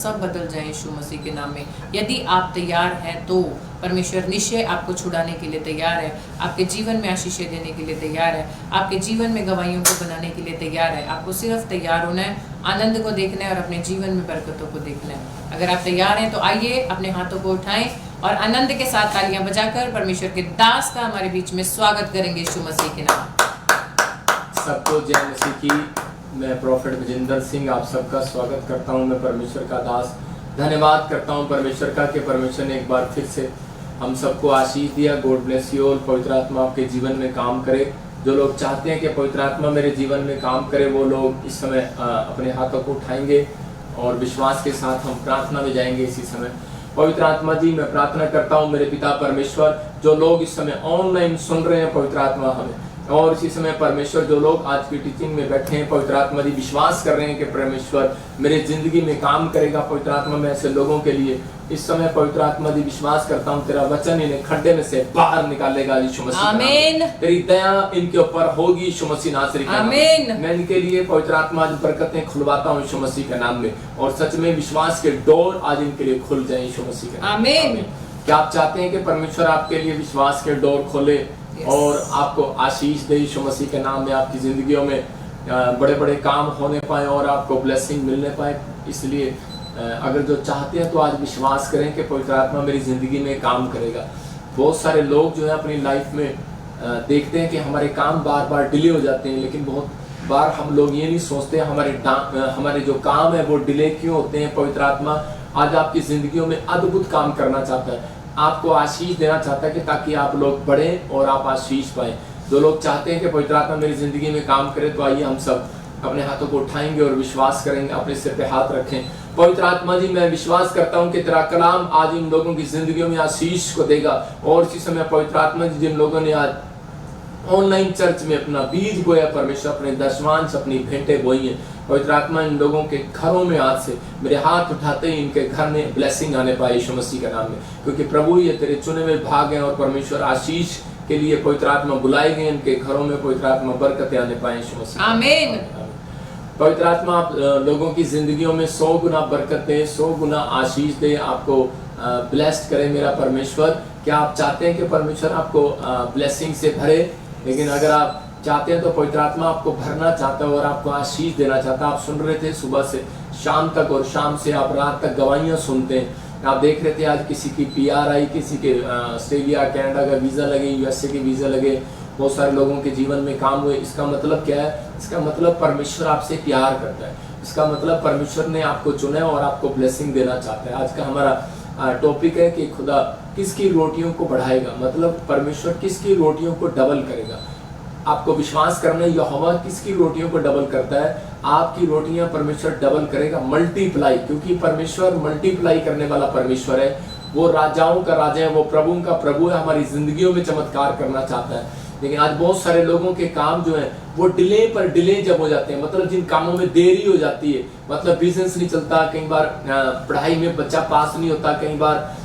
सब बदल जाए यीशु मसीह के नाम में। यदि आप तैयार हैं तो परमेश्वर निश्चय आपको छुड़ाने के लिए तैयार है, आपके जीवन में आशीषें देने के लिए तैयार है, आपके जीवन में गवाहियों को बनाने के लिए तैयार है। आपको सिर्फ तैयार होना है, आनंद को देखना है और अपने जीवन में बरकतों को देखना है। अगर आप तैयार हैं तो आइए अपने हाथों को उठाएं और आनंद के साथ तालियां बजाकर परमेश्वर के दास का हमारे बीच में स्वागत करेंगे यीशु मसीह के नाम। सबको जय मसीह की। मैं प्रोफेट विजेंद्र सिंह आप सबका स्वागत करता हूं। मैं परमेश्वर का दास धन्यवाद करता हूं परमेश्वर का कि परमेश्वर ने एक बार फिर से हम सबको आशीष दिया। God bless you all. पवित्र आत्मा आपके जीवन में काम करे। जो लोग चाहते हैं कि पवित्र आत्मा मेरे जीवन में काम करे, वो लोग इस समय अपने हाथों को उठाएंगे और विश्वास के साथ हम प्रार्थना में जाएंगे। इसी समय पवित्र आत्मा जी, मैं प्रार्थना करता हूँ मेरे पिता परमेश्वर, जो लोग इस समय ऑनलाइन सुन रहे हैं पवित्र आत्मा हमें, और इसी समय परमेश्वर जो लोग आज की टीचिंग में बैठे हैं पवित्र आत्मा जी, विश्वास कर रहे हैं कि परमेश्वर मेरे जिंदगी में काम करेगा। पवित्र आत्मा में ऐसे लोगों के लिए इस समय पवित्र आत्मा जी विश्वास करता हूँ तेरा वचन इन्हें खड्डे में से बाहर निकालेगा यीशु मसीह। आमीन। तेरी दया इनके ऊपर होगी यीशु मसीह नासरी के नाम में। मैं इनके लिए पवित्र आत्मा आज बरकतें खुलवाता हूँ यीशु मसीह के नाम में, और सच में विश्वास के डोर आज इनके लिए खुल जाए यीशु मसीह के नाम में। क्या आप चाहते हैं कि परमेश्वर आपके लिए विश्वास के डोर खोले और आपको आशीष दे यीशु मसीह के नाम में? आपकी जिंदगियों में बड़े बड़े काम होने पाए और आपको ब्लेसिंग मिलने पाए। इसलिए अगर जो चाहते हैं तो आज विश्वास करें कि पवित्र आत्मा मेरी जिंदगी में काम करेगा। बहुत सारे लोग जो है अपनी लाइफ में देखते हैं कि हमारे काम बार बार डिले हो जाते हैं, लेकिन बहुत बार हम लोग ये नहीं सोचते हमारे जो काम है वो डिले क्यों होते हैं। पवित्र आत्मा आज आपकी जिंदगियों में अद्भुत काम करना चाहता है, आपको आशीष देना चाहता है कि ताकि आप लोग बढ़ें और आप आशीष पाएं। जो लोग चाहते हैं कि पवित्र आत्मा मेरी जिंदगी में काम करे, तो आइए हम सब अपने हाथों को उठाएंगे और विश्वास करेंगे। अपने सिर पे हाथ रखें। पवित्र आत्मा जी, मैं विश्वास करता हूं कि तेरा कलाम आज इन लोगों की जिंदगियों में आशीष को देगा। और इसी समय पवित्र आत्मा जी, जिन लोगों ने आज ऑनलाइन चर्च में अपना बीज बोया परमेश्वर, अपने दशमांश अपनी भेंटें बोई हैं, पवित्र आत्मा इन लोगों के घरों में आज से मेरे हाथ उठाते ही इनके घर में ब्लेसिंग आने पाए यीशु मसीह के नाम में। क्योंकि प्रभु ये तेरे चुने हुए भाग हैं और परमेश्वर आशीष के लिए पवित्र आत्मा बुलाए गए। इनके घरों में पवित्र आत्मा बरकतें आने पाए यीशु मसीह। आमीन। पवित्र आत्मा आप लोगों की जिंदगियों में 100 गुना बरकत दे, 100 गुना आशीष दे, आपको ब्लेस्ड करे मेरा परमेश्वर। क्या आप चाहते हैं कि परमेश्वर आपको ब्लेसिंग से भरे? लेकिन अगर आप चाहते हैं तो पवित्र आत्मा आपको भरना चाहता है और आपको आशीष देना चाहता है। आप सुन रहे थे सुबह से शाम तक, और शाम से आप रात तक गवाहियां सुनते हैं। आप देख रहे थे आज किसी की PR आई, किसी के ऑस्ट्रेलिया कनाडा का वीज़ा लगे, USA के वीज़ा लगे, बहुत सारे लोगों के जीवन में काम हुए। इसका मतलब क्या है? इसका मतलब परमेश्वर आपसे प्यार करता है। इसका मतलब परमेश्वर ने आपको चुना है और आपको ब्लेसिंग देना चाहता है। आज का हमारा टॉपिक है कि खुदा किसकी रोटियों को बढ़ाएगा, मतलब परमेश्वर किसकी रोटियों को डबल करेगा। आपको विश्वास करना है यहोवा किसकी रोटियों को डबल करता है? आपकी रोटियां परमेश्वर डबल करेगा, मल्टीप्लाई। क्योंकि परमेश्वर मल्टीप्लाई करने वाला परमेश्वर है। वो राजाओं का राजा है, वो प्रभु का प्रभु है। हमारी जिंदगियों में चमत्कार करना चाहता है। लेकिन आज बहुत सारे लोगों के काम जो है वो डिले पर डिले जब हो जाते हैं, मतलब जिन कामों में देरी हो जाती है, मतलब बिजनेस नहीं चलता, कई बार पढ़ाई में बच्चा पास नहीं होता, कई बार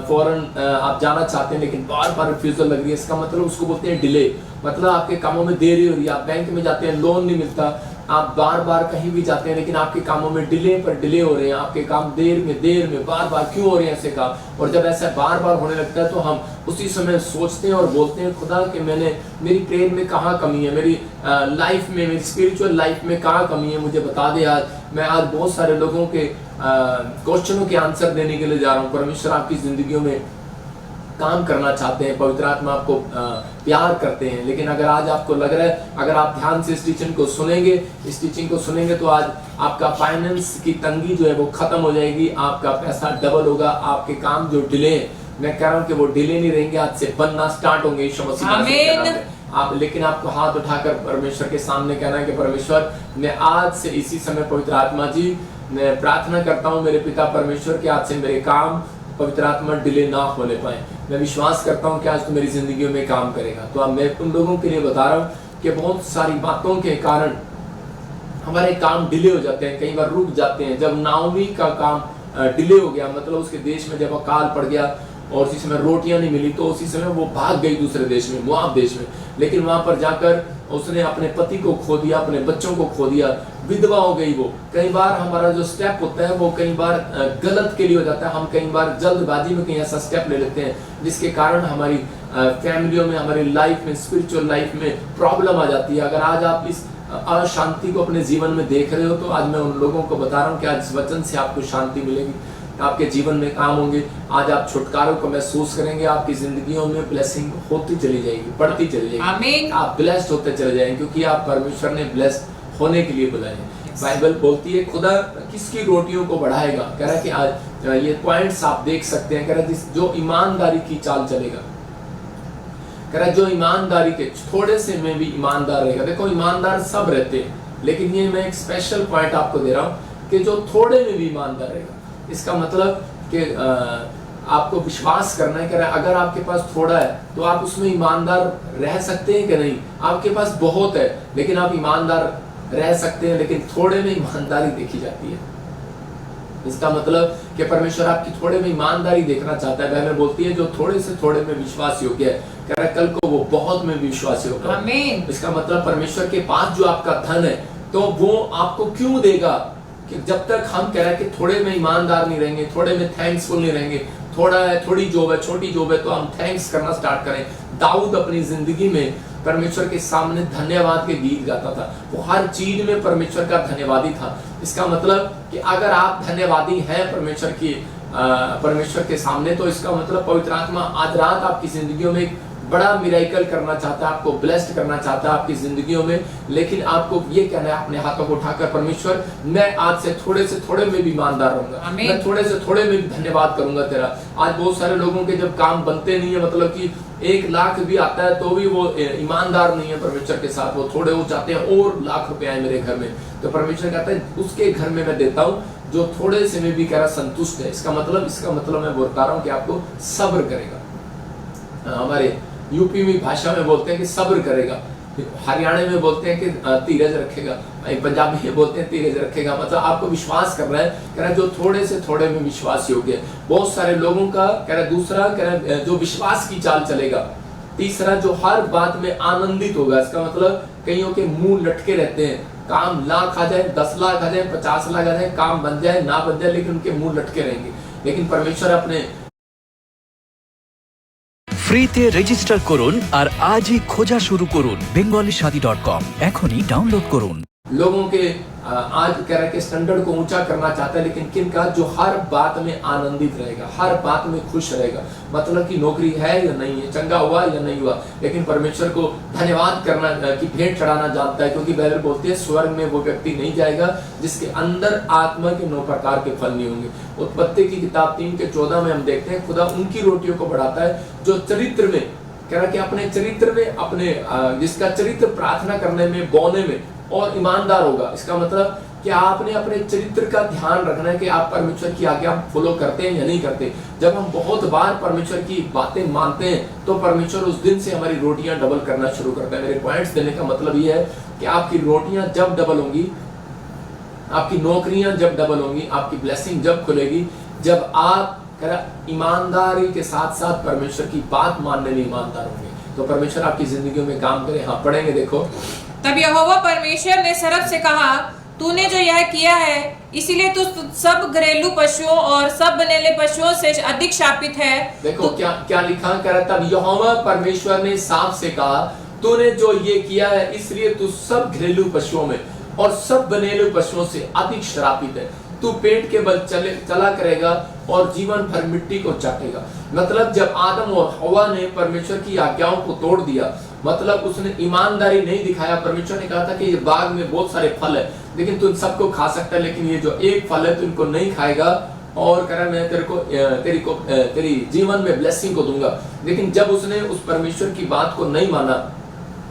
फॉरेन आप जाना चाहते हैं लेकिन बार बार रिफ्यूजल लग रही है, इसका मतलब उसको बोलते हैं डिले। मतलब आपके कामों में देरी हो रही है। आप बैंक में जाते हैं, लोन नहीं मिलता, आप बार बार कहीं भी जाते हैं लेकिन आपके कामों में डिले पर डिले हो रहे हैं। आपके काम देर में बार बार क्यों हो रहे हैं ऐसे काम? और जब ऐसा बार बार होने लगता है तो हम उसी समय सोचते हैं और बोलते हैं, खुदा कि मेरी प्रेयर में कहाँ कमी है, मेरी लाइफ में, मेरी स्पिरिचुअल लाइफ में कहाँ कमी है, मुझे बता दे। आज मैं बहुत सारे लोगों के क्वेश्चनों के आंसर देने के लिए जा रहा हूँ। परमेश्वर आपकी जिंदगियों में काम करना चाहते हैं, पवित्र आत्मा आपको प्यार करते हैं। लेकिन अगर आज आपको लग रहा है, अगर आप ध्यान से इस टीचिंग को सुनेंगे तो आज आपका फाइनेंस की तंगी जो है वो खत्म हो जाएगी, आपका पैसा डबल होगा, आपके काम जो डिले है, मैं कह रहा हूँ कि वो डिले नहीं रहेंगे, आज से बनना स्टार्ट होंगे यीशु मसीह के नाम में। आप लेकिन आपको हाथ उठाकर परमेश्वर के सामने कहना है कि परमेश्वर, मैं आज से इसी समय पवित्र आत्मा जी मैं प्रार्थना करता हूँ मेरे पिता परमेश्वर के, आज से मेरे काम पवित्र आत्मा डिले ना होने पाए। मैं विश्वास करता हूँ कि आज तो मेरी जिंदगी में काम करेगा। तो अब मैं उन लोगों के लिए बता रहा हूँ कि बहुत सारी बातों के कारण हमारे काम डिले हो जाते हैं, कई बार रुक जाते हैं। जब नाओमी का काम डिले हो गया, मतलब उसके देश में जब अकाल पड़ गया और उसी समय रोटियां नहीं मिली, तो उसी समय वो भाग गई दूसरे देश में, मोआब देश में। लेकिन वहां पर जाकर उसने अपने पति को खो दिया, अपने बच्चों को खो दिया, विधवा हो गई वो। कई बार हमारा जो स्टेप होता है वो कई बार गलत के लिए हो जाता है। हम कई बार जल्दबाजी में कहीं ऐसा स्टेप ले लेते हैं जिसके कारण हमारी फैमिलियों में, हमारी लाइफ में, स्पिरिचुअल लाइफ में प्रॉब्लम आ जाती है। अगर आज आप इस अशांति को अपने जीवन में देख रहे हो तो आज मैं उन लोगों को बता रहा हूँ कि आज इस वचन से आपको शांति मिलेगी, आपके जीवन में काम होंगे। आज आप छुटकारों को महसूस करेंगे, आपकी जिंदगियों में ब्लेसिंग होती चली जाएगी, बढ़ती चली जाएगी। आमीन। आप ब्लेस्ड होते चले जाएंगे क्योंकि आप परमेश्वर ने ब्लेस्ड होने के लिए बुलाए हैं। बाइबल बोलती है खुदा किसकी रोटियों को बढ़ाएगा। कह रहा है कि आज ये पॉइंट्स आप देख सकते हैं। कह रहा है जो ईमानदारी की चाल चलेगा, कह रहा है जो ईमानदारी के थोड़े से में भी ईमानदार रहेगा। देखो ईमानदार सब रहते हैं, लेकिन ये मैं एक स्पेशल पॉइंट आपको दे रहा हूँ कि जो थोड़े में भी ईमानदार रहेगा। इसका मतलब कि आपको विश्वास करना है। कह रहा है अगर आपके पास थोड़ा है तो आप उसमें ईमानदार रह सकते हैं कि नहीं। आपके पास बहुत है लेकिन आप ईमानदार रह सकते हैं, लेकिन थोड़े में ईमानदारी देखी जाती है। इसका मतलब कि परमेश्वर आपकी थोड़े में ईमानदारी देखना चाहता है। बाइबल बोलती है जो थोड़े से थोड़े में विश्वास योग्य है, कह रहा है कल को वो बहुत में विश्वास योग्य है। आमीन। इसका मतलब परमेश्वर के पास जो आपका धन है तो वो आपको क्यों देगा कि जब तक हम कह रहे हैं कि थोड़े में ईमानदार नहीं रहेंगे, थोड़े में थैंक्सफुल नहीं रहेंगे। थोड़ा है, थोड़ी जॉब है, छोटी जॉब है, तो हम थैंक्स करना स्टार्ट करें। दाऊद अपनी जिंदगी में परमेश्वर के सामने धन्यवाद के गीत गाता था। वो हर चीज में परमेश्वर का धन्यवादी था। इसका मतलब कि अगर आप धन्यवादी हैं परमेश्वर के सामने, तो इसका मतलब पवित्र आत्मा आज रात आपकी जिंदगियों में एक बड़ा मिरेकल करना चाहता है, आपको ब्लेस्ड करना चाहता है आपकी जिंदगियों में। लेकिन आपको ये कहना है अपने हाथों को उठाकर, परमेश्वर मैं आज से थोड़े में भी ईमानदार रहूंगा, मैं थोड़े से थोड़े में भी धन्यवाद करूंगा तेरा। आज बहुत सारे लोगों के जब काम बनते नहीं है, मतलब कि 1 लाख भी आता है तो भी वो ईमानदार नहीं है परमेश्वर के साथ। वो थोड़े वो चाहते हैं और लाख रुपए आए मेरे घर में, तो परमेश्वर कहता है उसके घर में मैं देता हूँ जो थोड़े से में भी कह रहा संतुष्ट है। इसका मतलब मैं बता रहा हूँ कि आपको सब्र करेगा। हमारे यूपी में भाषा में बोलते हैं कि सब्र करेगा, हरियाणा में बोलते हैं कि धीरज रखेगा, पंजाबी में बोलते हैं धीरज रखेगा। मतलब आपको विश्वास कर रहा है, कह रहा है जो थोड़े से थोड़े में विश्वास योग्य है। बहुत सारे लोगों का कह रहा है दूसरा, कह रहा है जो विश्वास की चाल चलेगा। तीसरा जो हर बात में आनंदित होगा। इसका मतलब कईयों के मुंह लटके रहते हैं, काम लाख आ जाए, 10 लाख आ जाए, 50 लाख आ जाए, काम बन जाए ना बन जाए, लेकिन उनके मुंह लटके रहेंगे। लेकिन परमेश्वर अपने ফ্রিতে রেজিস্টার করুন আর আজই খোঁজা শুরু করুন bengalishadi.com এখনই ডাউনলোড করুন। लोगों के आज कह रहा है कि स्टैंडर्ड को ऊंचा करना चाहता है, लेकिन किन का जो हर बात में आनंदित रहेगा, हर बात में खुश रहेगा। मतलब कि नौकरी है या नहीं है, चंगा हुआ या नहीं हुआ, लेकिन परमेश्वर को धन्यवाद करना की भेंट चढ़ाना जानता है। क्योंकि बाइबल बोलती है स्वर्ग में वो व्यक्ति नहीं जाएगा जिसके अंदर आत्मा के 9 प्रकार के फल नहीं होंगे। उत्पत्ति की किताब 3:14 में हम देखते हैं खुदा उनकी रोटियों को बढ़ाता है जो चरित्र में, कह रहा कि अपने चरित्र में, अपने जिसका चरित्र प्रार्थना करने में, बोने में और ईमानदार होगा। इसका मतलब कि आपने अपने चरित्र का ध्यान रखना है कि आप परमेश्वर की आज्ञा फॉलो करते हैं या नहीं करते। जब हम बहुत बार परमेश्वर की बातें मानते हैं तो परमेश्वर उस दिन से हमारी रोटियां डबल करना शुरू करता है। मेरे पॉइंट्स देने का मतलब ये है कि आपकी रोटियां जब डबल होंगी, आपकी नौकरियां जब डबल होंगी, आपकी ब्लेसिंग जब खुलेगी, जब आप ईमानदारी के साथ साथ परमेश्वर की बात मानने में ईमानदार होंगे, तो परमेश्वर आपकी जिंदगियों में काम करे। हाँ, पढ़ेंगे, देखो। तब यहोवा परमेश्वर ने सरफ से कहा, तूने जो यह किया है इसीलिए तू सब घरेलू पशुओं और सब बनेले पशुओं से अधिक शापित है। देखो क्या लिखा, कह रहा तब यहोवा परमेश्वर ने सांप से कहा, तूने जो ये किया है इसलिए तू सब घरेलू पशुओं में और सब बनेले पशुओं से अधिक श्रापित है। तू पेट के बल चला करेगा और जीवन भर मिट्टी को चाटेगा। मतलब जब आदम और हवा ने परमेश्वर की आज्ञाओं को तोड़ दिया, मतलब उसने ईमानदारी नहीं दिखाया। परमेश्वर ने कहा था कि ये बाग में बहुत सारे फल है, लेकिन तू इन सबको खा सकता है, लेकिन ये जो एक फल है तू इनको नहीं खाएगा, और कह रहा मैं तेरी जीवन में ब्लेसिंग को दूंगा। लेकिन जब उसने उस परमेश्वर की बात को नहीं माना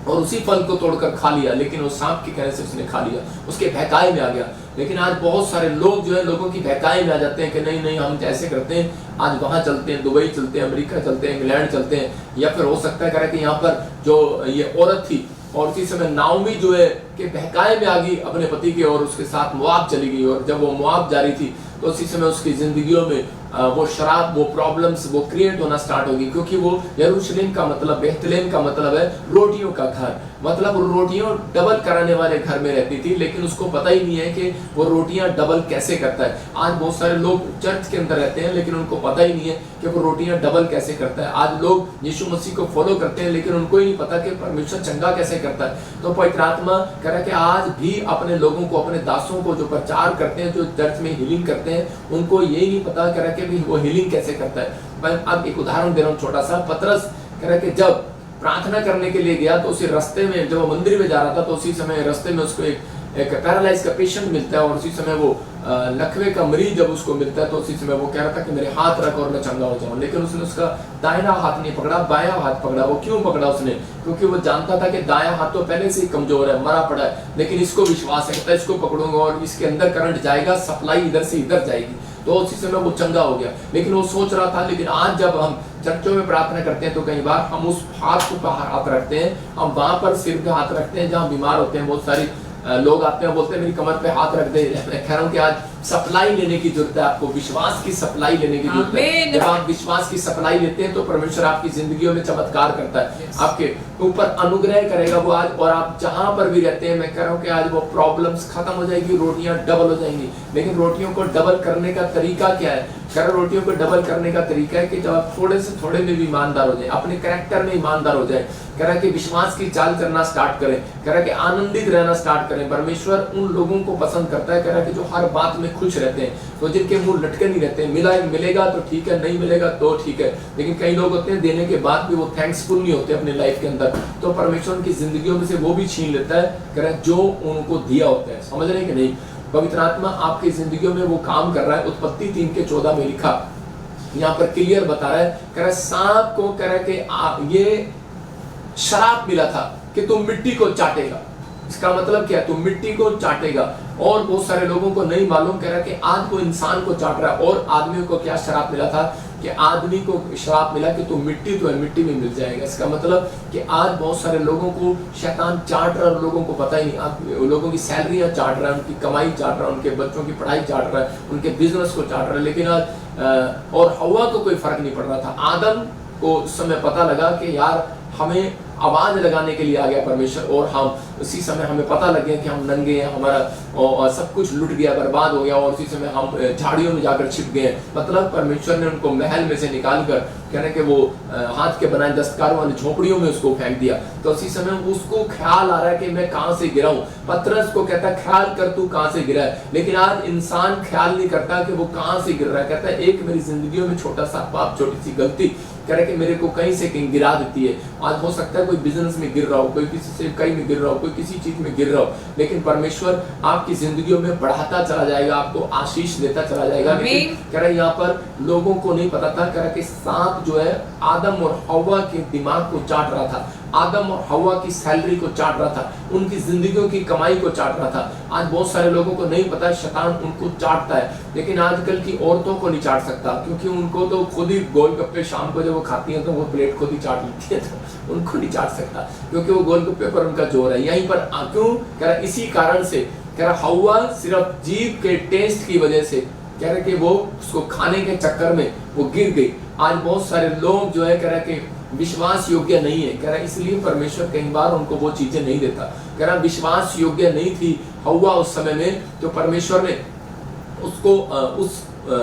और उसी फल को तोड़कर खा लिया, लेकिन वो सांप के कहने से उसने खा लिया, उसके बहकाए में आ गया। लेकिन आज बहुत सारे लोग जो है लोगों की बहकाए में आ जाते हैं कि नहीं हम ऐसे करते हैं, आज वहां चलते हैं, दुबई चलते हैं, अमेरिका चलते हैं, इंग्लैंड चलते हैं, या फिर हो सकता है कि यहाँ पर जो ये औरत थी और उसी समय नाओमी जो है कि बहकाए में आ गई अपने पति के और उसके साथ मोआब चली गई, और जब वो मोआब जा रही थी तो उसी समय उसकी जिंदगियों में वो शराब, वो प्रॉब्लम्स वो क्रिएट होना स्टार्ट होगी, क्योंकि वो यरूशलेम का मतलब, बेथलेहम का मतलब है रोटियों का घर, मतलब रोटियां डबल कराने वाले घर में रहती थी, लेकिन उसको पता ही नहीं है कि वो रोटियां डबल कैसे करता है। आज बहुत सारे लोग चर्च के अंदर रहते हैं, लेकिन उनको पता ही नहीं है कि वो रोटियां डबल कैसे करता है। आज लोग यीशु मसीह को फॉलो करते हैं, लेकिन उनको ही नहीं पता कि परमेश्वर चंगा कैसे करता है। तो पवित्र आत्मा कह रहा है कि आज भी अपने लोगों को, अपने दासों को जो प्रचार करते हैं, जो चर्च में हीलिंग करते हैं, उनको ये नहीं पता कह रहा है कि वो हीलिंग कैसे करता है। मैं अब एक उदाहरण दे रहा हूँ छोटा सा। पतरस कह रहा है कि जब प्रार्थना करने के लिए गया तो उसी रास्ते में, जब वो मंदिर में जा रहा था, तो उसी समय रास्ते में उसको एक पैरालाइज का पेशेंट मिलता है, और उसी समय वो लकवे का मरीज जब उसको मिलता है, तो उसी समय वो कह रहा था कि मेरे हाथ रख और मैं चंगा हो जाऊं। लेकिन उसने उसका दाहिना हाथ नहीं पकड़ा, बायां हाथ पकड़ा। वो क्यों पकड़ा उसने? क्योंकि वो जानता था कि दायां हाथ तो पहले से ही कमजोर है, मरा पड़ा है, लेकिन इसको विश्वास है, कहता है इसको पकड़ूंगा और इसके अंदर करंट जाएगा, सप्लाई इधर से इधर जाएगी। तो उसी समय वो चंगा हो गया। लेकिन वो सोच रहा था, लेकिन आज जब हम चर्चों में प्रार्थना करते हैं तो कई बार हम उस हाथ को हाथ रखते हैं, हम वहां पर सिर पे हाथ रखते हैं जहां बीमार होते हैं। बहुत सारी लोग आते हैं, बोलते हैं मेरी कमर पे हाथ रख दे। मैं कह रहा हूं कि आज सप्लाई लेने की जरूरत है, आपको विश्वास की सप्लाई लेने की जरूरत है। जब आप विश्वास की सप्लाई लेते हैं तो परमेश्वर आपकी जिंदगियों में चमत्कार करता है, आपके ऊपर अनुग्रह करेगा वो आज। और आप जहां पर भी रहते हैं, मैं कह रहा हूं कि आज वो प्रॉब्लम्स खत्म हो जाएगी, रोटियां डबल हो जाएंगी। लेकिन रोटियों को डबल करने का तरीका क्या है? कह रहा रोटियों को डबल करने का तरीका है कि जब आप थोड़े से थोड़े में भी ईमानदार हो जाए, अपने कैरेक्टर में ईमानदार हो जाए। कह रहा है कि विश्वास की चाल करना स्टार्ट करें, कह रहा है कि आनंदित रहना स्टार्ट करें। परमेश्वर उन लोगों को पसंद करता है, कह रहा है कि जो हर बात में खुश रहते हैं, तो जिनके मुंह लटके नहीं रहते हैं। मिलेगा तो ठीक है, नहीं मिलेगा तो ठीक है। लेकिन कई लोग होते हैं देने के बाद भी वो थैंक्सफुल नहीं होते अपने लाइफ के अंदर, तो परमेश्वर उनकी जिंदगियों में से वो भी छीन लेता है, कह रहा है जो उनको दिया होता है। समझ रहे हैं कि नहीं? पवित्र आत्मा आपकी जिंदगियों में वो काम कर रहा है। उत्पत्ति 3:14 में लिखा, यहाँ पर क्लियर बता रहा है, कह रहा है सांप को कह रहा है कि ये शराप मिला था कि तुम मिट्टी को चाटेगा। इसका मतलब क्या है? तुम मिट्टी को चाटेगा। और बहुत सारे लोगों को नहीं मालूम, कह रहा है कि आज वो इंसान को चाट रहा है। और आदमी को क्या शराप मिला था? कि आदमी को श्राप मिला कि तुम मिट्टी तो है, मिट्टी में मिल जाएगा। इसका मतलब कि आज बहुत सारे लोगों को शैतान चाट रहा है, लोगों को पता ही नहीं। आज लोगों की सैलरियां चाट रहा है, उनकी कमाई चाट रहा है, उनके बच्चों की पढ़ाई चाट रहा है, उनके बिजनेस को चाट रहा है। लेकिन आज और हवा को कोई फर्क नहीं पड़ रहा था। आदम को उस समय पता लगा कि यार हमें आवाज लगाने के लिए आ गया परमेश्वर, और हम उसी समय हमें पता लग गया कि हम नंगे हैं, हमारा सब कुछ लुट गया, बर्बाद हो गया, और उसी समय हम झाड़ियों में जाकर छिप गए। मतलब परमेश्वर ने उनको महल में से निकाल कर कहने के वो हाथ के बनाए दस्तकारों वाली झोपड़ियों में उसको फेंक दिया। तो उसी समय उसको ख्याल आ रहा है कि मैं कहां से गिरा हूं। पतरस को कहता है ख्याल कर तू कहां से गिरा है। लेकिन आज इंसान ख्याल नहीं करता कि वो कहां से गिर रहा है। कहता है एक मेरी जिंदगियों में छोटा सा पाप, छोटी सी गलती कह रहे कि मेरे को कहीं से कहीं गिरा देती है। आज हो सकता है कोई बिजनेस में गिर रहा हो, कोई किसी से कहीं में गिर रहा हो, कोई किसी चीज में गिर रहा हो, लेकिन परमेश्वर आपकी जिंदगियों में बढ़ाता चला जाएगा, आपको आशीष देता चला जाएगा। लेकिन कह रहे यहाँ पर लोगों को नहीं पता था, कह रहा कि सांप जो है आदम और हव्वा के दिमाग को चाट रहा था, आदम और हव्वा की सैलरी को चाट रहा था, उनकी जिंदगियों की कमाई को चाट रहा था। आज बहुत सारे लोगों को नहीं पता शैतान उनको चाटता है, लेकिन आजकल की औरतों को नहीं चाट सकता, क्योंकि उनको तो खुद ही गोलगप्पे शाम को जब वो खाती हैं तो वो प्लेट खुद ही चाट लेती है, तो उनको नहीं चाट सकता, क्योंकि वो गोलगप्पे पर उनका जोर है। यहीं पर क्यों? कह रहा इसी कारण से, कह रहा हव्वा सिर्फ जीभ के टेस्ट की वजह से, कह रहे कि वो उसको खाने के चक्कर में वो गिर गई। आज बहुत सारे लोग जो है कह रहा कि विश्वास योग्य नहीं है, कह रहा इसलिए परमेश्वर कई बार उनको वो चीजें नहीं देता। कह रहा विश्वास योग्य नहीं थी हव्वा उस समय में, तो परमेश्वर ने उसको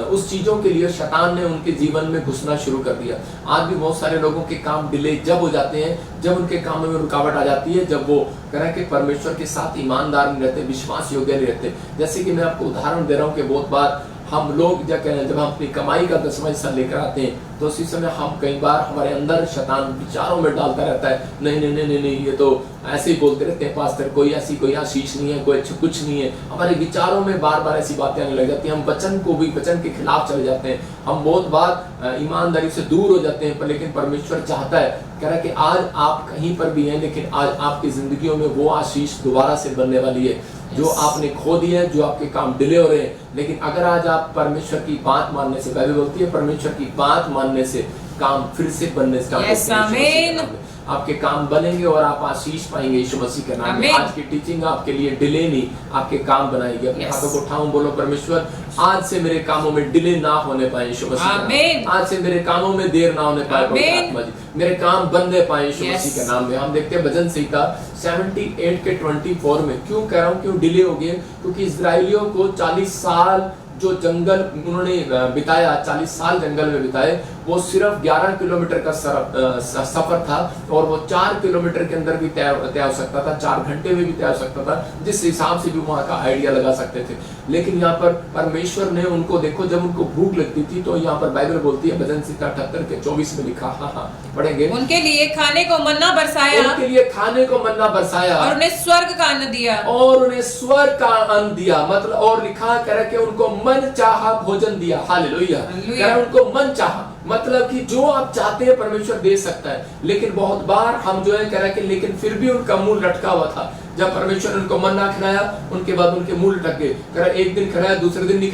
उस चीजों के लिए शैतान ने उनके जीवन में घुसना शुरू कर दिया। आज भी बहुत सारे लोगों के काम डिले जब हो जाते हैं, जब उनके काम में रुकावट आ जाती है, जब वो कह रहे कि परमेश्वर के साथ ईमानदार नहीं रहते, विश्वास योग्य नहीं रहते। जैसे कि मैं आपको उदाहरण दे रहा हूँ कि बहुत बार हम लोग जब हम अपनी कमाई का 10वां हिस्सा लेकर आते हैं, तो उसी समय हम कई बार हमारे अंदर शैतान विचारों में डालता रहता है, नहीं नहीं नहीं नहीं नहीं, ये तो ऐसे ही बोलते रहते हैं पास्टर, कोई ऐसी कोई आशीष नहीं है, कोई कुछ नहीं है। हमारे विचारों में बार बार ऐसी बातें आने लग जाती हैं, हम वचन के खिलाफ चले जाते हैं, हम बहुत बार ईमानदारी से दूर हो जाते हैं। पर लेकिन परमेश्वर चाहता है, कह रहा है कि आज आप कहीं पर भी हैं, लेकिन आज आपकी जिंदगियों में वो आशीष दोबारा से बनने वाली है जो आपने खो दिया है, जो आपके काम डिले हो रहे हैं। लेकिन अगर आज आप परमेश्वर की बात मानने से, बाइबल बोलती है परमेश्वर की बात मानने से काम फिर से बनने स्टार्ट होते हैं। आपके काम बनेंगे और आप आशीष पाएंगे यीशु मसीह के नाम में। आमीन। आज की टीचिंग आपके लिए डिले नहीं, आपके काम बनाएगी। अपने Yes. हाथों को उठाऊं, बोलो परमेश्वर आज से मेरे कामों में डिले ना होने पाए यीशु मसीह के नाम में। आमीन। आज से मेरे कामों में देर ना होने पाए पवित्र आमीन। आत्मा जी, मेरे काम बनने पाए यीशु Yes. मसीह के नाम में। हम देखते हैं भजन संहिता 78 के 24 में, क्यों कह रहा हूं क्यों डिले हो गए, क्योंकि इजराइलियों को 40 साल जो जंगल उन्होंने बिताया, 40 साल जंगल में बिताए, वो सिर्फ 11 किलोमीटर का सफर था और वो 4 किलोमीटर के अंदर भी तय हो सकता था, 4 घंटे में भी तय हो सकता था, जिस हिसाब से भी वहां का आइडिया लगा सकते थे। लेकिन यहाँ पर परमेश्वर ने उनको, देखो जब उनको भूख लगती थी तो यहाँ पर बाइबल बोलती है भजन संहिता 78 के 24 में लिखा, हाँ पढ़ेंगे, उनके लिए खाने को मन्ना बरसाया उनके लिए खाने को मन्ना बरसाया और उन्हें स्वर्ग का अन्न दिया। और उन्हें स्वर्ग का अन्न दिया, मतलब और लिखा करके उनको मन चाहा भोजन दिया। हालेलुया। हालेलुया। उनको मन चाहा, मतलब कि जो आप चाहते हैं परमेश्वर दे सकता है, लेकिन बहुत बार हम जो है कह रहे कि लेकिन फिर भी उनका मुंह लटका हुआ था। जब परमेश्वर ने उनको मन्ना खिलाया, उनके बाद उनके मुंह लटक गए, कह रहा एक दिन खिलाया दूसरे दिन नहीं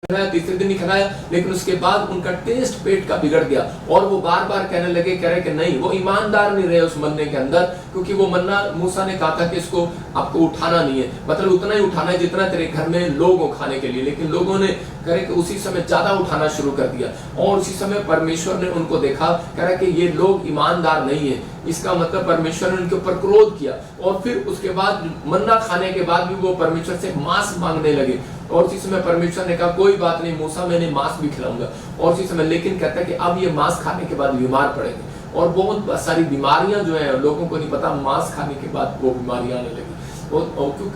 खिलाया, तीसरे दिन नहीं खिलाया, लेकिन उसके बाद उनका टेस्ट पेट का बिगड़ गया और वो बार बार कहने लगे, कह रहे कि नहीं, वो ईमानदार नहीं रहे उस मन्ने के अंदर, क्योंकि वो मन्ना मूसा ने कहा था कि इसको आपको उठाना नहीं है, मतलब उतना ही उठाना है जितना तेरे घर में लोग हो खाने के लिए। लेकिन लोगों ने कह रहे कि उसी समय ज्यादा उठाना शुरू कर दिया और उसी समय परमेश्वर ने उनको देखा, कह रहा कि ये लोग ईमानदार नहीं है, इसका मतलब परमेश्वर ने उनके ऊपर क्रोध किया और फिर उसके बाद मन्ना खाने के बाद भी वो परमेश्वर से मांस मांगने लगे। और उसी समय परमेश्वर ने कहा कोई बात नहीं मूसा, मैंने मांस भी खिलाऊंगा। और उसी समय लेकिन कहता है कि अब ये मांस खाने के बाद बीमार पड़ेंगे और बहुत सारी बीमारियां जो है लोगों को नहीं पता, मांस खाने के बाद वो बीमारियां आने लगी।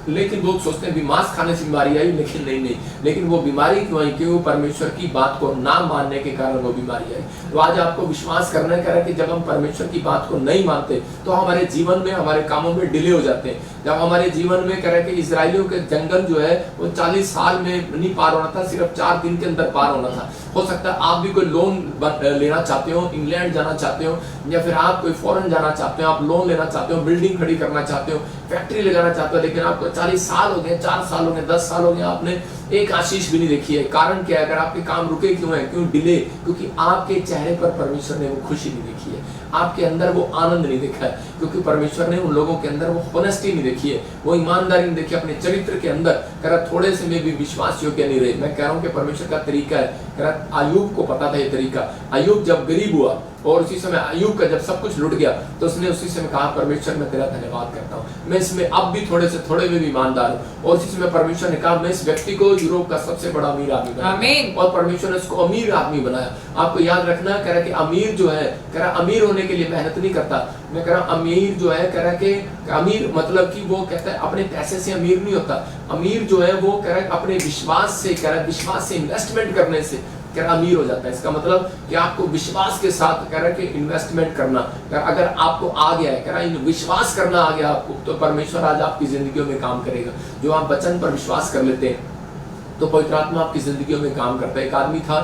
लेकिन लोग सोचते हैं भी मांस खाने से बीमारी आई, लेकिन नहीं, लेकिन वो बीमारी क्यों आई, क्यों परमेश्वर की बात को ना मानने के कारण वो बीमारी आई। तो आज आपको विश्वास करना है कि जब हम परमेश्वर की बात को नहीं मानते तो हमारे जीवन में, हमारे कामों में डिले हो जाते हैं। जब हमारे जीवन में कह रहे कि इजराइलियों के जंगल जो है वो 40 साल में नहीं पार होना था, सिर्फ 4 दिन के अंदर पार होना था। हो सकता है आप भी कोई लोन लेना चाहते हो, इंग्लैंड जाना चाहते हो, या फिर आप कोई फॉरेन जाना चाहते हो, आप लोन लेना चाहते हो, बिल्डिंग खड़ी करना चाहते हो, फैक्ट्री लगाना चाहते हो, लेकिन आपको 40 साल हो गए, 4 साल हो गए, 10 साल हो गए, आपने एक आशीष भी नहीं देखी है। कारण क्या है? अगर आपके काम रुके क्यों है, क्यों डिले? क्योंकि आपके चेहरे पर परमेश्वर ने वो खुशी नहीं देखी है, आपके अंदर वो आनंद नहीं देखा है, क्योंकि परमेश्वर ने उन लोगों के अंदर वो होनेस्टी नहीं देखी है, वो ईमानदारी नहीं देखी अपने चरित्र के अंदर। कह रहा थोड़े से में भी विश्वास योग्य नहीं रहे। मैं कह रहा हूँ कि परमेश्वर का तरीका है। कह रहा अय्यूब को पता था ये तरीका। अय्यूब जब गरीब हुआ और उसी समय अय्यूब का जब सब कुछ लुट गया तो उसने उसी समय कहा परमेश्वर मैं तेरा धन्यवाद करता हूँ, मैं इसमें अब भी थोड़े से थोड़े में भी ईमानदार हूँ। और उसी समय परमेश्वर ने कहा मैं इस व्यक्ति को यूरोप का सबसे बड़ा अमीर आदमी बनाया, और परमेश्वर ने उसको अमीर आदमी बनाया। आपको याद रखना, कह रहा कि अमीर जो है, कह रहा अमीर होने के लिए मेहनत नहीं करता। मैं कह रहा अमीर जो है, कह रहा कि अमीर मतलब कि वो कहता है अपने पैसे से अमीर नहीं होता। अमीर जो है वो कह रहा है अपने विश्वास से, कह रहा है विश्वास से इन्वेस्टमेंट करने से कह रहा अमीर हो जाता है। इसका मतलब कि आपको विश्वास के साथ कह रहा है कि इन्वेस्टमेंट करना, अगर आपको आ गया है, कह रहा है विश्वास करना आ गया आपको, तो परमेश्वर आज आपकी जिंदगियों में काम करेगा। जो आप वचन पर विश्वास कर लेते हैं तो पवित्र आत्मा आपकी जिंदगियों में काम करता है। एक आदमी था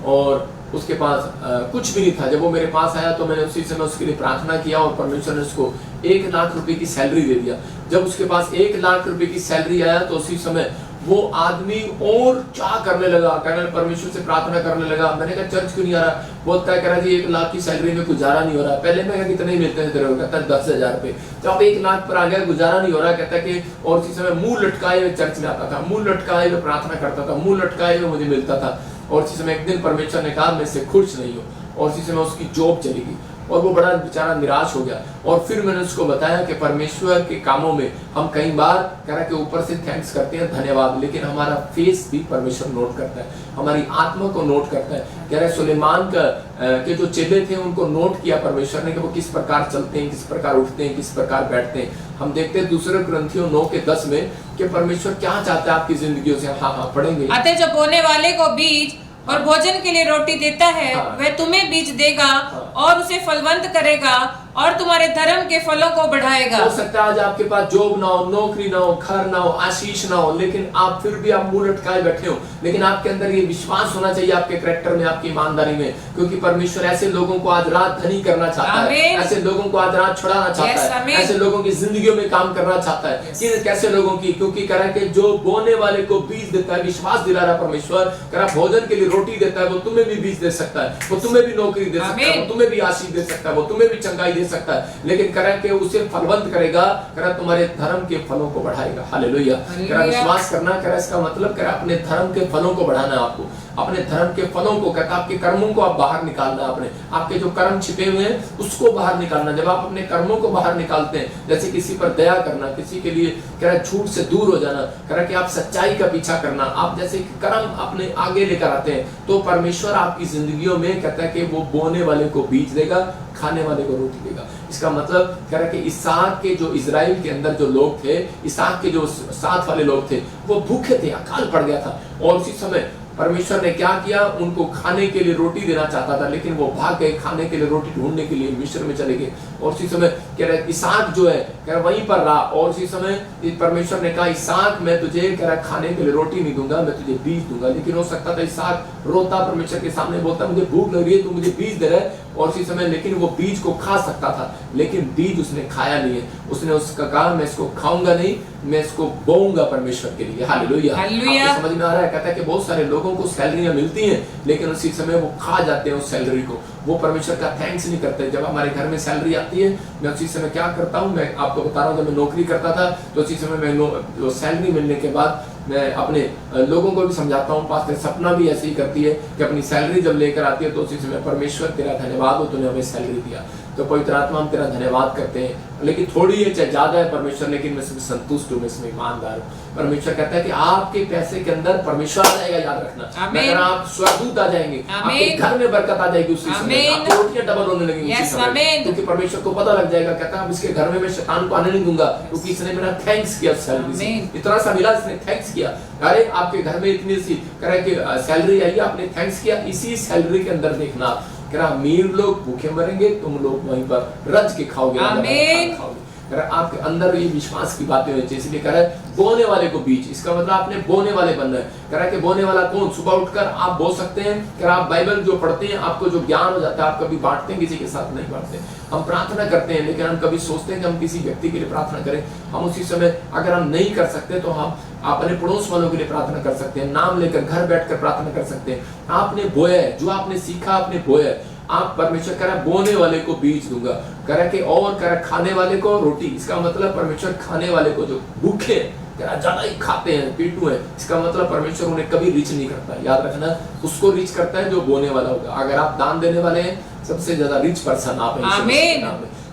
और उसके पास कुछ भी नहीं था। जब वो मेरे पास आया तो मैंने उसी समय उसके लिए प्रार्थना किया और परमेश्वर ने उसको 1 लाख रुपए की सैलरी दे दिया। जब उसके पास 1 लाख रुपए की सैलरी आया तो उसी समय वो आदमी और चाह करने लगा, कहने परमेश्वर से प्रार्थना करने लगा। मैंने कहा चर्च क्यों नहीं आ रहा? बोलता है कह रहा जी 1 लाख की सैलरी में गुजारा नहीं हो रहा। पहले मैं कहा कितने मिलते हैं तेरे को? कहता है 10,000 रुपए। जब आप 1 लाख पर आ गया, गुजारा नहीं हो रहा, कहता है कि और उसी समय मुंह लटकाए हुए चर्च में आता था, मुंह लटकाए हुए प्रार्थना करता था, मुंह लटकाए हुए मुझे मिलता था। और उसी समय एक दिन परमेश्वर ने कहा मैं इससे खुश नहीं हूँ, और उसी समय उसकी जॉब चली गई और वो बड़ा बेचारा निराश हो गया। और फिर मैंने उसको बताया कि परमेश्वर के कामों में हम कई बार कह रहा कि ऊपर से थैंक्स करते हैं, धन्यवाद, लेकिन हमारा फेस भी परमेश्वर नोट करता है, हमारी आत्मा को नोट करता है। कह रहे सुलेमान के जो चेले थे उनको नोट किया परमेश्वर ने कि वो किस प्रकार चलते हैं, किस प्रकार उठते हैं, किस प्रकार बैठते हैं। हम देखते हैं 2 कुरिन्थियों 9:10 में कि परमेश्वर क्या चाहता है आपकी जिंदगियों से। हाँ पढ़ेंगे। अतः जो बोने वाले को बीज और भोजन के लिए रोटी देता है, हाँ। वह तुम्हें बीज देगा हाँ। और उसे फलवंत करेगा और तुम्हारे धर्म के फलों को बढ़ाएगा। हो सकता है आज आपके पास जॉब ना हो, नौकरी ना हो, घर ना हो, आशीष ना हो, लेकिन आप फिर भी आप मुंह लटकाए बैठे हो, लेकिन आपके अंदर ये विश्वास होना चाहिए आपके कैरेक्टर में, आपकी ईमानदारी में, क्योंकि परमेश्वर ऐसे लोगों को आज रात धनी करना चाहता है, ऐसे लोगों को आज रात छुड़ाना चाहता है, ऐसे लोगों की जिंदगियों में काम करना चाहता है। कैसे लोगों की? क्योंकि कह रहा है कि जो बोने वाले को बीज देता है, विश्वास दिला रहा परमेश्वर, कह रहा भोजन के लिए रोटी देता है, वो तुम्हें भी बीज दे सकता है, वो तुम्हें भी नौकरी दे सकता है, वो तुम्हें भी आशीष दे सकता है, वो तुम्हें भी चंगाई दे सकता है, लेकिन कह रहा है कि उसे फलवंत करेगा, कह रहा तुम्हारे धर्म के फलों को बढ़ाएगा। हालेलुया। कह रहा विश्वास करना, कह रहा इसका मतलब कह रहा अपने धर्म के फलों को बढ़ाना है आपको, अपने धर्म के फलों को, कहता आपके कर्मों को आप बाहर निकालना, अपने आपके जो कर्म छिपे हुए हैं उसको बाहर निकालना। जब आप अपने कर्मों को बाहर निकालते हैं, जैसे किसी पर दया करना, किसी के लिए कह रहा झूठ से दूर हो जाना, कह रहा कि आप सच्चाई का पीछा करना, आप जैसे कर्म अपने आगे लेकर आते हैं, तो परमेश्वर आपकी जिंदगियों में कहता है कि वो बोने वाले को बीज देगा, खाने वाले को रोटी देगा। इसका मतलब कह रहा कि इसहाक के जो इजराइल के अंदर जो लोग थे, इसहाक के जो साथ वाले लोग थे, वो भूखे थे, अकाल पड़ गया था, और उसी समय परमेश्वर ने क्या किया, उनको खाने के लिए रोटी देना चाहता था, लेकिन वो भाग गए खाने के लिए रोटी ढूंढने के लिए मिस्र में चले गए। और उसी समय कह रहा इसहाक जो है कह रहा वहीं पर रहा, और उसी समय परमेश्वर ने कहा इसहाक मैं तुझे कह रहा खाने के लिए रोटी नहीं दूंगा, मैं तुझे बीज दूंगा। लेकिन हो सकता था इसहाक रोता परमेश्वर के सामने, बोलता मुझे भूख लग रही है, तू मुझे बीज दे रहा है, और उसी समय लेकिन वो बीज को खा सकता था, लेकिन बीज उसने खाया नहीं है। उसने उसका कहा मैं इसको खाऊंगा नहीं, मैं इसको बोऊंगा परमेश्वर के लिए। हालेलुया। आपको समझ में आ रहा है? कहता है कि बहुत सारे लोगों को सैलरियां मिलती हैं, लेकिन उसी समय वो खा जाते हैं उस सैलरी को, वो परमेश्वर का थैंक्स नहीं करते। जब हमारे घर में सैलरी आती है, मैं उसी समय क्या करता हूँ, मैं आपको बता रहा हूँ, जब मैं नौकरी करता था तो उसी समय मैं सैलरी मिलने के बाद मैं अपने लोगों को भी समझाता हूँ, पास्टर सपना भी ऐसे ही करती है कि अपनी सैलरी जब लेकर आती है तो उसी समय परमेश्वर तेरा धन्यवाद हो, तूने हमें सैलरी दिया। तो पवित्र आत्मा हम तेरा धन्यवाद करते हैं, लेकिन थोड़ी है चाहे ज्यादा है परमेश्वर, लेकिन मैं इसमें संतुष्ट हूँ, मैं इसमें ईमानदार हूँ। परमेश्वर कहता है कि आपके पैसे के अंदर परमेश्वर आ जाएगा, याद रखना। अगर आप स्वर्गदूत आ जाएंगे, आपके घर में बरकत आ जाएगी, उसी समय आपकी रोटियां डबल होने लगेंगी उसी समय, क्योंकि परमेश्वर को पता लग जाएगा, कहता है इसके घर में मैं शैतान को आने नहीं दूंगा, क्योंकि इसने मेरा थैंक्स किया, सैलरी से इतना सा मिला, इसने थैंक्स किया। अरे आपके घर में इतनी सी करे कि सैलरी आई, आपने थैंक्स किया, इसी सैलरी के अंदर देखना, कह रहा अमीर लोग भूखे मरेंगे, तुम लोग वहीं पर रज के खाओगे, खाओगे। आपके अंदर ये विश्वास की बातें होनी चाहिए, इसलिए कह रहा है बोने वाले को बीज, इसका मतलब आपने बोने वाले बनना है। कह रहा है कि बोने वाला कौन? सुबह उठकर आप बोल सकते हैं, कह रहा आप बाइबल जो पढ़ते हैं, आपको जो ज्ञान हो जाता है, आप कभी बांटते हैं, किसी के साथ नहीं बांटते। हम प्रार्थना करते हैं, लेकिन हम कभी सोचते हैं कि हम किसी व्यक्ति के लिए प्रार्थना करें, हम उसी समय अगर हम नहीं कर सकते तो हम अपने पड़ोस वालों के लिए प्रार्थना कर सकते हैं, नाम लेकर घर बैठकर प्रार्थना कर सकते हैं। आपने बोया है, जो आपने सीखा आपने बोया है, आप परमेश्वर कह रहा बोने वाले को बीज दूंगा, कह रहा कि और कह रहा खाने वाले को रोटी। इसका मतलब परमेश्वर खाने वाले को, जो भूखे कह रहा ज्यादा ही खाते हैं, पेटू है, इसका मतलब परमेश्वर उन्हें कभी रीच नहीं करता। याद रखना, उसको रीच करता है जो बोने वाला होगा। अगर आप दान देने वाले हैं, सबसे ज्यादा रिच पर्सन आप हैं।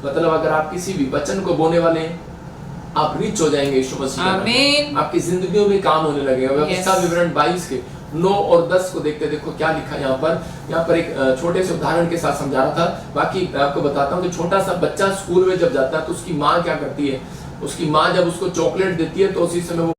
मतलब अगर आप किसी भी वचन को बोने वाले हैं, आप रिच हो जाएंगे यीशु मसीह। आपकी जिंदगियों में काम होने लगेगा। व्यवस्था विवरण 22 के 9 और 10 को देखते, देखो क्या लिखा है यहाँ पर एक छोटे से उदाहरण के साथ समझा रहा था। बाकी आपको बताता हूँ कि छोटा सा बच्चा स्कूल में जब जाता है तो उसकी माँ क्या करती है, उसकी माँ जब उसको चॉकलेट देती है तो उसी समय वो